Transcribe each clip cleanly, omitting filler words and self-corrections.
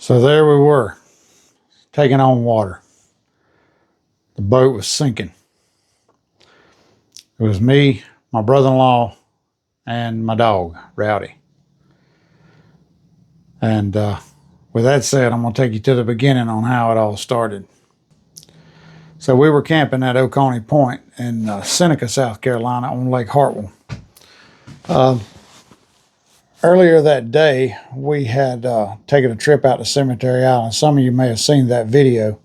So there we were, taking on water. The boat was sinking. It was me, my brother-in-law, and my dog, Rowdy. And with that said, I'm going to take you to the beginning on how it all started. So we were camping at Oconee Point in Seneca, South Carolina on Lake Hartwell. Earlier that day, we had taken a trip out to Cemetery Island. Some of you may have seen that video.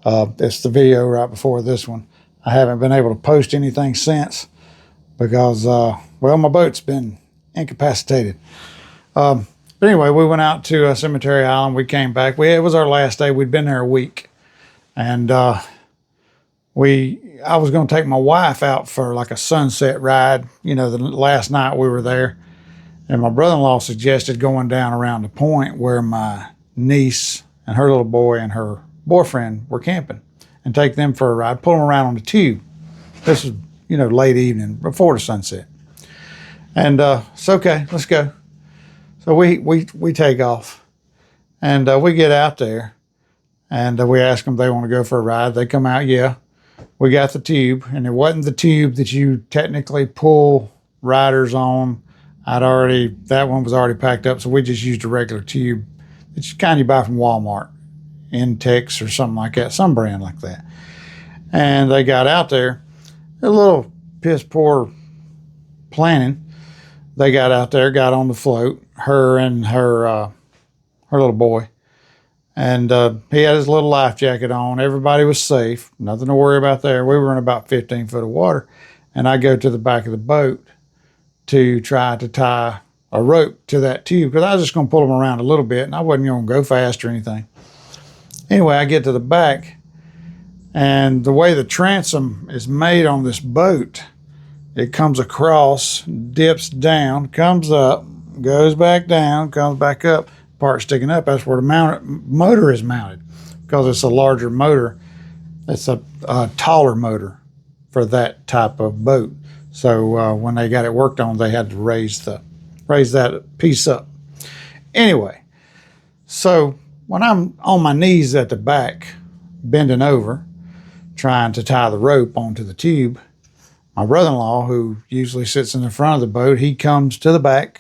It's the video right before this one. I haven't been able to post anything since because, well, my boat's been incapacitated. But anyway, we went out to Cemetery Island. We came back. It was our last day. We'd been there a week. And I was going to take my wife out for like a sunset ride, you know, the last night we were there. And my brother-in-law suggested going down around the point where my niece and her little boy and her boyfriend were camping and take them for a ride, pull them around on the tube. This was, you know, late evening before the sunset. And it's okay, let's go. So we take off and we get out there and we ask them if they want to go for a ride. They come out, yeah. We got the tube, and it wasn't the tube that you technically pull riders on. That one was already packed up, so we just used a regular tube. It's kind you buy from Walmart, Intex or something like that, some brand like that. And they got out there, a little piss poor planning. They got out there, got on the float, her and her little boy. And he had his little life jacket on. Everybody was safe. Nothing to worry about there. We were in about 15 foot of water. And I go to the back of the boat to try to tie a rope to that tube because I was just going to pull them around a little bit and I wasn't going to go fast or anything. Anyway, I get to the back, and the way the transom is made on this boat, it comes across, dips down, comes up, goes back down, comes back up. Part sticking up, that's where the motor is mounted because it's a larger motor. It's a taller motor for that type of boat. So when they got it worked on, they had to raise that piece up. Anyway, so when I'm on my knees at the back, bending over, trying to tie the rope onto the tube, my brother-in-law, who usually sits in the front of the boat, he comes to the back,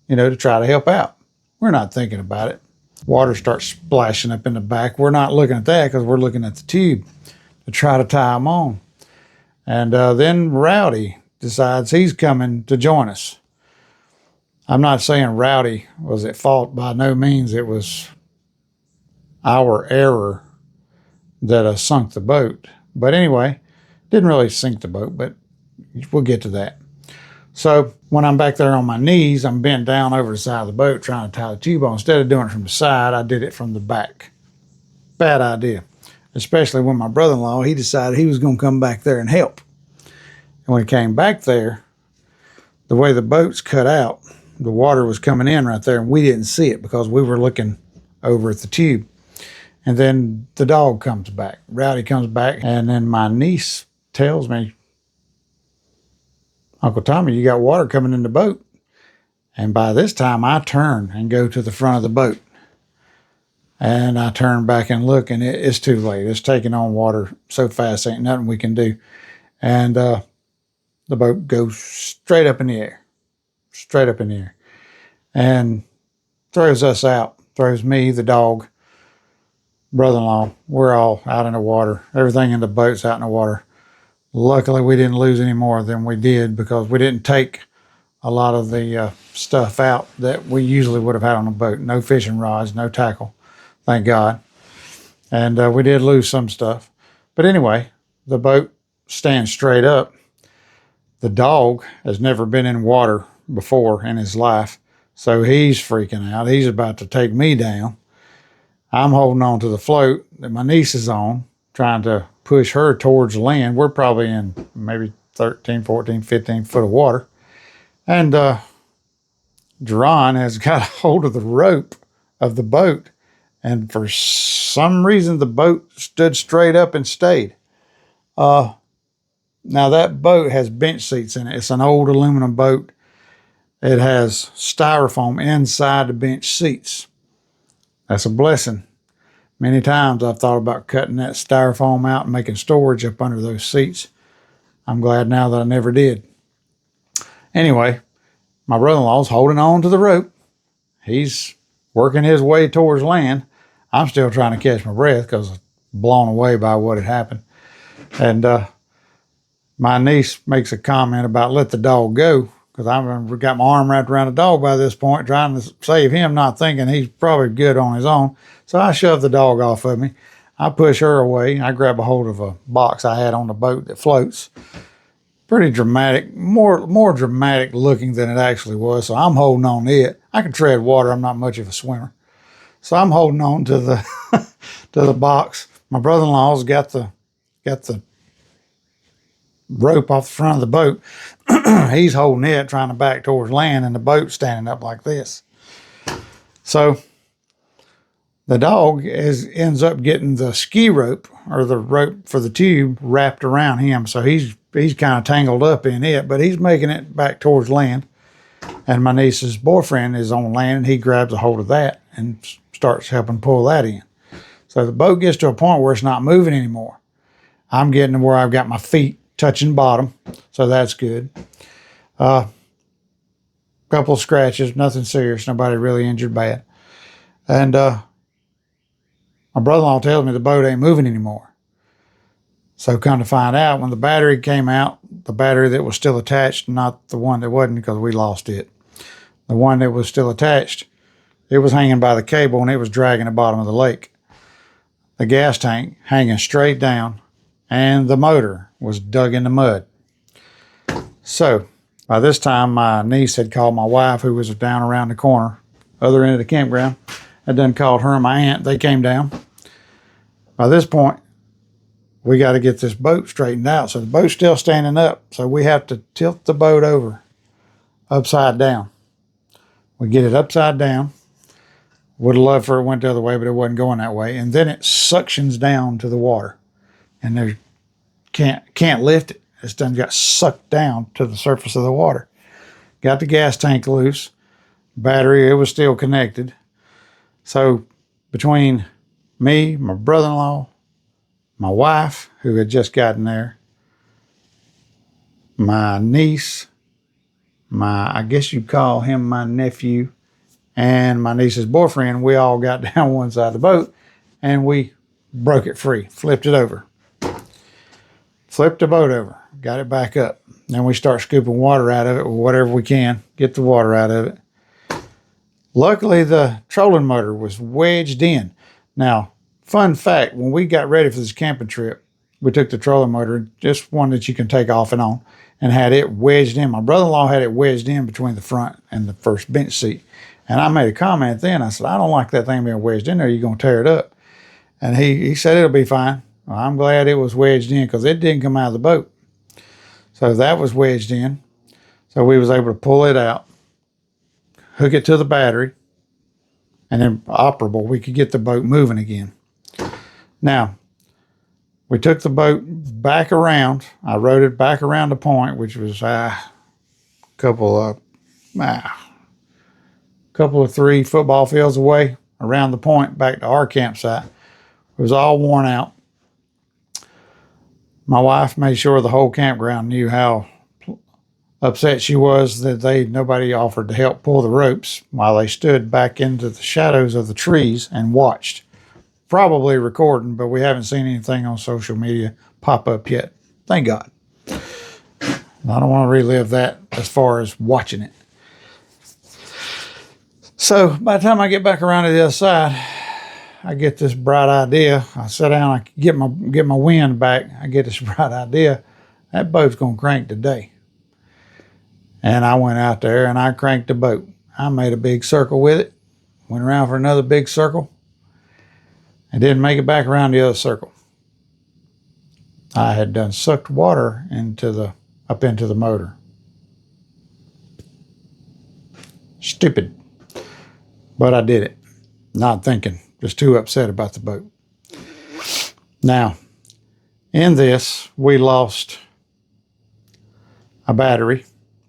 you know, to try to help out. We're not thinking about it. Water starts splashing up in the back. We're not looking at that because we're looking at the tube to try to tie them on. And then Rowdy decides he's coming to join us. I'm not saying Rowdy was at fault by no means. It was our error that sunk the boat. But anyway, didn't really sink the boat, but we'll get to that. So when I'm back there on my knees, I'm bent down over the side of the boat trying to tie the tube on. Instead of doing it from the side, I did it from the back. Bad idea. Especially when my brother-in-law, he decided he was going to come back there and help. And when he came back there, the way the boat's cut out, the water was coming in right there, and we didn't see it because we were looking over at the tube. And then the dog comes back. Rowdy comes back, and then my niece tells me, Uncle Tommy, you got water coming in the boat. And by this time, I turn and go to the front of the boat. And I turn back and look, and it's too late. It's taking on water so fast, ain't nothing we can do. And the boat goes straight up in the air. Straight up in the air. And throws us out. Throws me, the dog, brother-in-law. We're all out in the water. Everything in the boat's out in the water. Luckily, we didn't lose any more than we did because we didn't take a lot of the stuff out that we usually would have had on a boat. No fishing rods, no tackle, thank God. And we did lose some stuff. But anyway, the boat stands straight up. The dog has never been in water before in his life, so he's freaking out. He's about to take me down. I'm holding on to the float that my niece is on, trying to push her towards land. We're probably in maybe 13, 14, 15 foot of water. And Jerron has got a hold of the rope of the boat. And for some reason, the boat stood straight up and stayed. Now, that boat has bench seats in it. It's an old aluminum boat. It has styrofoam inside the bench seats. That's a blessing. Many times I've thought about cutting that styrofoam out and making storage up under those seats. I'm glad now that I never did. Anyway, my brother-in-law's holding on to the rope. He's working his way towards land. I'm still trying to catch my breath because I was blown away by what had happened. And my niece makes a comment about let the dog go, because I've got my arm wrapped around the dog by this point, trying to save him, not thinking he's probably good on his own. So I shove the dog off of me. I push her away. I grab a hold of a box I had on the boat that floats. Pretty dramatic, more dramatic looking than it actually was. So I'm holding on to it. I can tread water. I'm not much of a swimmer. So I'm holding on to the to the box. My brother-in-law's got the rope off the front of the boat. He's holding it, trying to back towards land, and the boat's standing up like this. So the dog ends up getting the ski rope, or the rope for the tube, wrapped around him. So he's kind of tangled up in it, but he's making it back towards land. And my niece's boyfriend is on land, and he grabs a hold of that and starts helping pull that in. So the boat gets to a point where it's not moving anymore. I'm getting to where I've got my feet touching bottom, so that's good. Couple of scratches, nothing serious, nobody really injured bad. And my brother-in-law tells me the boat ain't moving anymore. So come to find out, when the battery came out, the battery that was still attached, not the one that wasn't, because we lost it. The one that was still attached, it was hanging by the cable and it was dragging the bottom of the lake. The gas tank hanging straight down, and the motor was dug in the mud. So by this time, my niece had called my wife, who was down around the corner, other end of the campground. I done called her and my aunt. They came down. By this point, we got to get this boat straightened out. So the boat's still standing up. So we have to tilt the boat over upside down. We get it upside down. Would have loved for it went the other way, but it wasn't going that way. And then it suctions down to the water. And there can't lift it. It's done got sucked down to the surface of the water. Got the gas tank loose. Battery, it was still connected. So between me, my brother-in-law, my wife, who had just gotten there, my niece, I guess you'd call him my nephew, and my niece's boyfriend, we all got down one side of the boat and we broke it free, flipped it over. Flipped the boat over, got it back up. Then we start scooping water out of it, or whatever we can, get the water out of it. Luckily, the trolling motor was wedged in. Now, fun fact, when we got ready for this camping trip, we took the trolling motor, just one that you can take off and on, and had it wedged in. My brother-in-law had it wedged in between the front and the first bench seat. And I made a comment then. I said, I don't like that thing being wedged in there. You're going to tear it up. And he said it'll be fine. Well, I'm glad it was wedged in because it didn't come out of the boat. So that was wedged in. So we was able to pull it out, hook it to the battery, and then operable, we could get the boat moving again. Now, we took the boat back around. I rowed it back around the point, which was a couple of 3 football fields away, around the point back to our campsite. It was all worn out. My wife made sure the whole campground knew how upset she was that nobody offered to help pull the ropes while they stood back into the shadows of the trees and watched. Probably recording, but we haven't seen anything on social media pop up yet. Thank God. I don't want to relive that as far as watching it. So by the time I get back around to the other side, I get this bright idea. I sit down, I get my wind back. I get this bright idea. That boat's going to crank today. And I went out there and I cranked the boat. I made a big circle with it. Went around for another big circle. And didn't make it back around the other circle. I had done sucked water up into the motor. Stupid. But I did it. Not thinking. Just too upset about the boat. Now, in this, we lost a battery.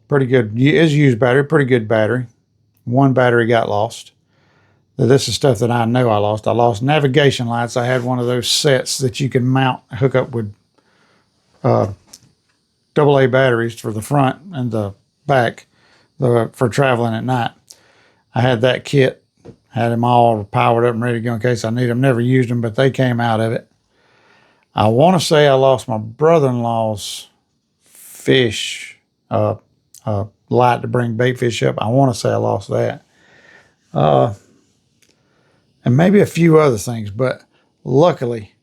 Pretty good. It's used battery. Pretty good battery. One battery got lost. This is stuff that I know I lost. I lost navigation lights. I had one of those sets that you can hook up with AA batteries for the front and the back for traveling at night. I had that kit, had them all powered up and ready to go in case I need them. Never used them, but they came out of it. I want to say I lost my brother-in-law's fish light to bring bait fish up. I want to say I lost that. And maybe a few other things, but luckily,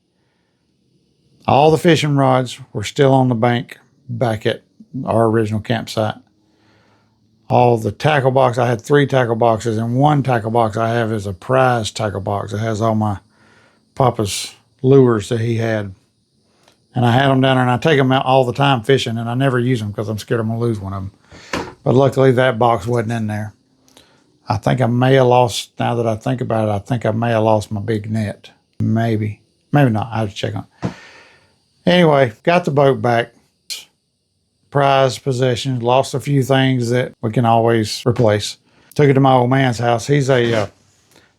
all the fishing rods were still on the bank back at our original campsite. All the tackle box, I had 3 tackle boxes, and one tackle box I have is a prize tackle box. It has all my Papa's lures that he had. And I had them down there, and I take them out all the time fishing, and I never use them because I'm scared I'm going to lose one of them. But luckily, that box wasn't in there. I think I may have lost, now that I think about it, I think I may have lost my big net. Maybe. Maybe not. I have to check on it. Anyway, got the boat back. Prized possessions. Lost a few things that we can always replace. Took it to my old man's house. He's a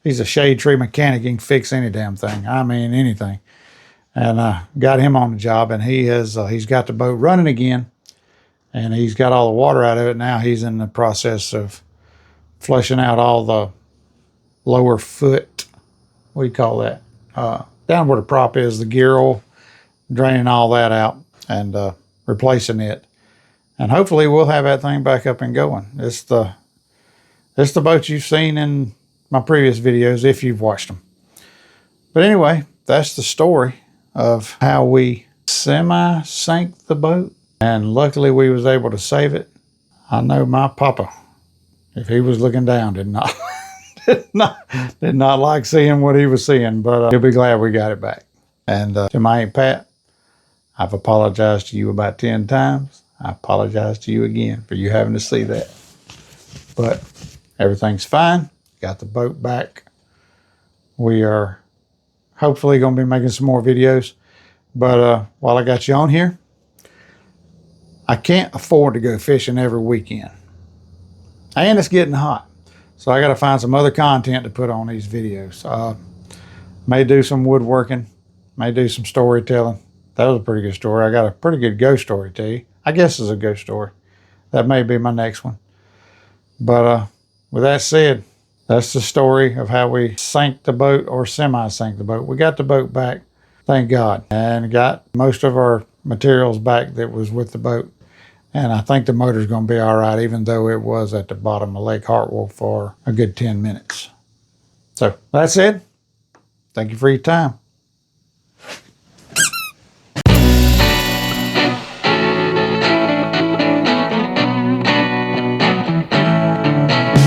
shade tree mechanic. He can fix any damn thing. I mean, anything. And got him on the job, and he's got the boat running again, and he's got all the water out of it. Now he's in the process of flushing out all the lower foot, what do you call that? Down where the prop is, the gear oil, draining all that out and replacing it. And hopefully we'll have that thing back up and going. It's the boat you've seen in my previous videos if you've watched them. But anyway, that's the story of how we semi-sank the boat. And luckily we was able to save it. I know my Papa, if he was looking down, did not like seeing what he was seeing, but he'll be glad we got it back. And to my Aunt Pat, I've apologized to you about 10 times. I apologize to you again for you having to see that. But everything's fine. Got the boat back. We are hopefully going to be making some more videos. But while I got you on here, I can't afford to go fishing every weekend. And it's getting hot. So I got to find some other content to put on these videos. May do some woodworking. May do some storytelling. That was a pretty good story. I got a pretty good ghost story to tell you. I guess it's a ghost story. That may be my next one. But with that said, that's the story of how we sank the boat or semi-sank the boat. We got the boat back, thank God, and got most of our materials back that was with the boat. And I think the motor's going to be all right, even though it was at the bottom of Lake Hartwell for a good 10 minutes. So that's it. Thank you for your time.